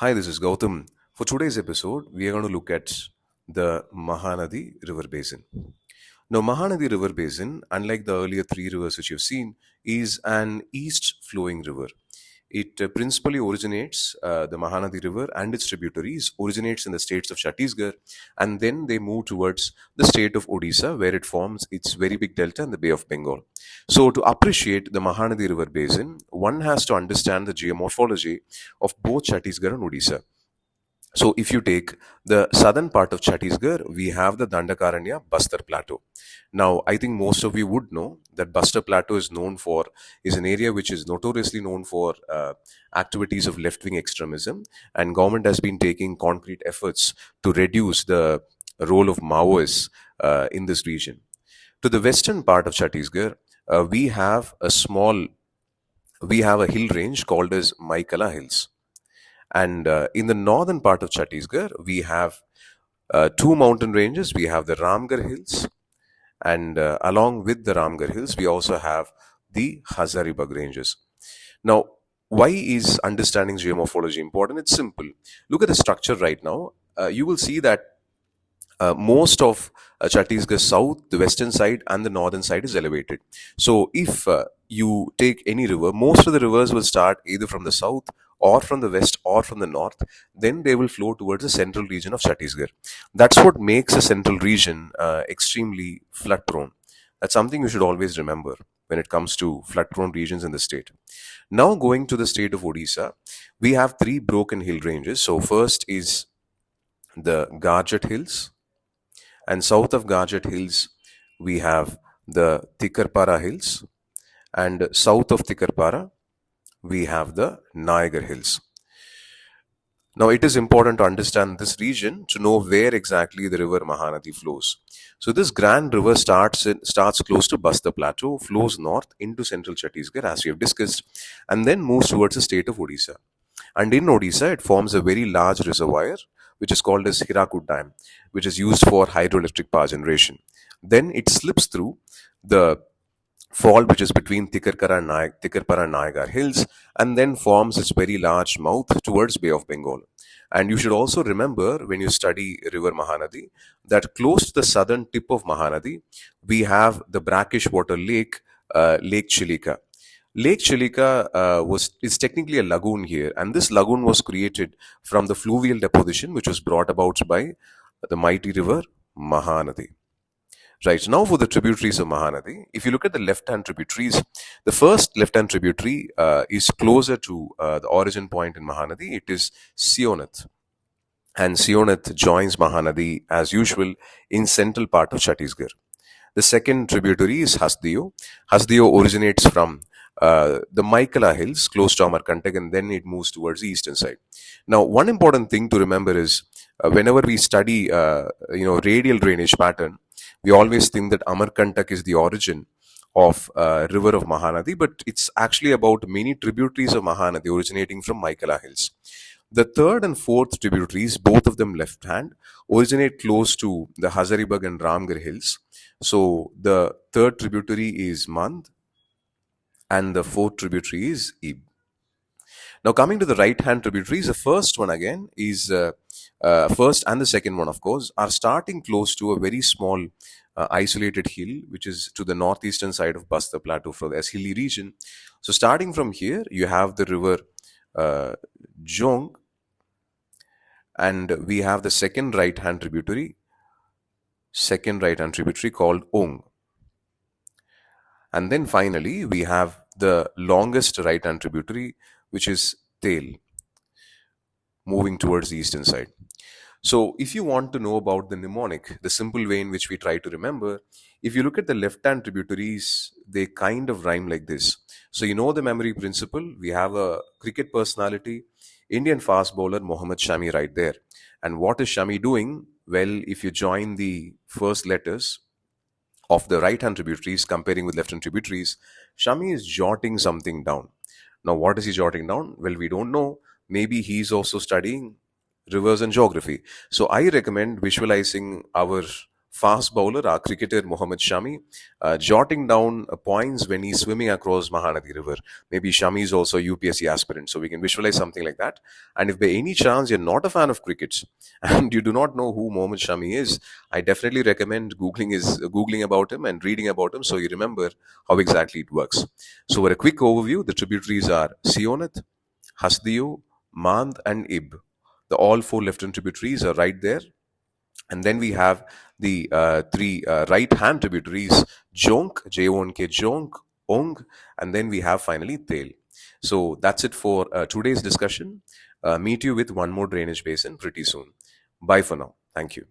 Hi, this is Gautam. For today's episode, we are going to look at the Mahanadi River Basin. Now, Mahanadi River Basin, unlike the earlier three rivers which you've seen, is an east flowing river. It principally originates, the Mahanadi River and its tributaries originates in the states of Chhattisgarh, and then they move towards the state of Odisha, where it forms its very big delta in the Bay of Bengal. So, to appreciate the Mahanadi River Basin, one has to understand the geomorphology of both Chhattisgarh and Odisha. So, if you take the southern part of Chhattisgarh, we have the Dandakaranya Bastar Plateau. Now, I think most of you would know that Bastar Plateau is an area which is notoriously known for activities of left-wing extremism, and government has been taking concrete efforts to reduce the role of Maoists in this region. To the western part of Chhattisgarh, we have a hill range called as Maikala Hills. And in the northern part of Chhattisgarh, we have two mountain ranges. We have the Ramgarh Hills, and along with the Ramgarh Hills, we also have the Hazaribagh ranges. Now, why is understanding geomorphology important? It's simple. Look at the structure right now. You will see that most of Chhattisgarh south, the western side, and the northern side is elevated. So, if you take any river, most of the rivers will start either from the south or from the west or from the north. Then they will flow towards the central region of Chhattisgarh. That's what makes the central region extremely flood prone. That's something you should always remember when it comes to flood prone regions in the state. Now, going to the state of Odisha, we have three broken hill ranges. So, first is the Garjat Hills, and south of Garjat Hills, we have the Tikarpara Hills, and south of Tikarpara, we have the Nayagar Hills. Now, it is important to understand this region to know where exactly the river Mahanadi flows. So, this grand river starts close to Basta Plateau, flows north into central Chhattisgarh, as we have discussed, and then moves towards the state of Odisha. And in Odisha, it forms a very large reservoir, which is called as Hirakud Dam, which is used for hydroelectric power generation. Then it slips through the fault which is between Tikarpara and Nayagar hills, and then forms its very large mouth towards Bay of Bengal. And you should also remember when you study River Mahanadi that close to the southern tip of Mahanadi, we have the brackish water lake, Lake Chilika. Lake Chilika is technically a lagoon here, and this lagoon was created from the fluvial deposition which was brought about by the mighty river Mahanadi. Right, now for the tributaries of Mahanadi, if you look at the left-hand tributaries, the first left-hand tributary is closer to the origin point in Mahanadi. It is Sionath, and Sionath joins Mahanadi as usual in central part of Chhattisgarh. The second tributary is Hasdeo. Hasdeo originates from the Maikala Hills close to Amarkantak, and then it moves towards the eastern side. Now, one important thing to remember is whenever we study, radial drainage pattern, we always think that Amarkantak is the origin of river of Mahanadi, but it's actually about many tributaries of Mahanadi originating from Maikala Hills. The third and fourth tributaries, both of them left hand, originate close to the Hazaribagh and Ramgarh Hills. So the third tributary is Mand, and the fourth tributary is Ib. Now, coming to the right hand tributaries, the first one again is first and the second one, of course, are starting close to a very small isolated hill which is to the northeastern side of Basta Plateau for the hilly region. So, starting from here, you have the river Jong, and we have the second right hand tributary called Ong. And then finally, we have the longest right hand tributary, which is Tel, moving towards the eastern side. So, if you want to know about the mnemonic, the simple way in which we try to remember, if you look at the left hand tributaries, they kind of rhyme like this. So, you know the memory principle. We have a cricket personality, Indian fast bowler Mohammad Shami right there. And what is Shami doing? Well, if you join the first letters of the right hand tributaries comparing with left hand tributaries, Shami is jotting something down. Now, what is he jotting down? Well, we don't know. Maybe he's also studying rivers and geography. So, I recommend visualizing our fast bowler, our cricketer Mohammad Shami, jotting down points when he's swimming across Mahanadi River. Maybe Shami is also a UPSC aspirant, so we can visualize something like that. And if by any chance you're not a fan of cricket and you do not know who Mohammad Shami is, I definitely recommend googling about him and reading about him so you remember how exactly it works. So, for a quick overview, the tributaries are Sionat, Hasdiyu, Mand, and Ib. The all four left-hand tributaries are right there. And then we have the three right-hand tributaries, Jonk, J-O-N-K, Jonk, Ong, and then we have finally Tel. So that's it for today's discussion. Meet you with one more drainage basin pretty soon. Bye for now. Thank you.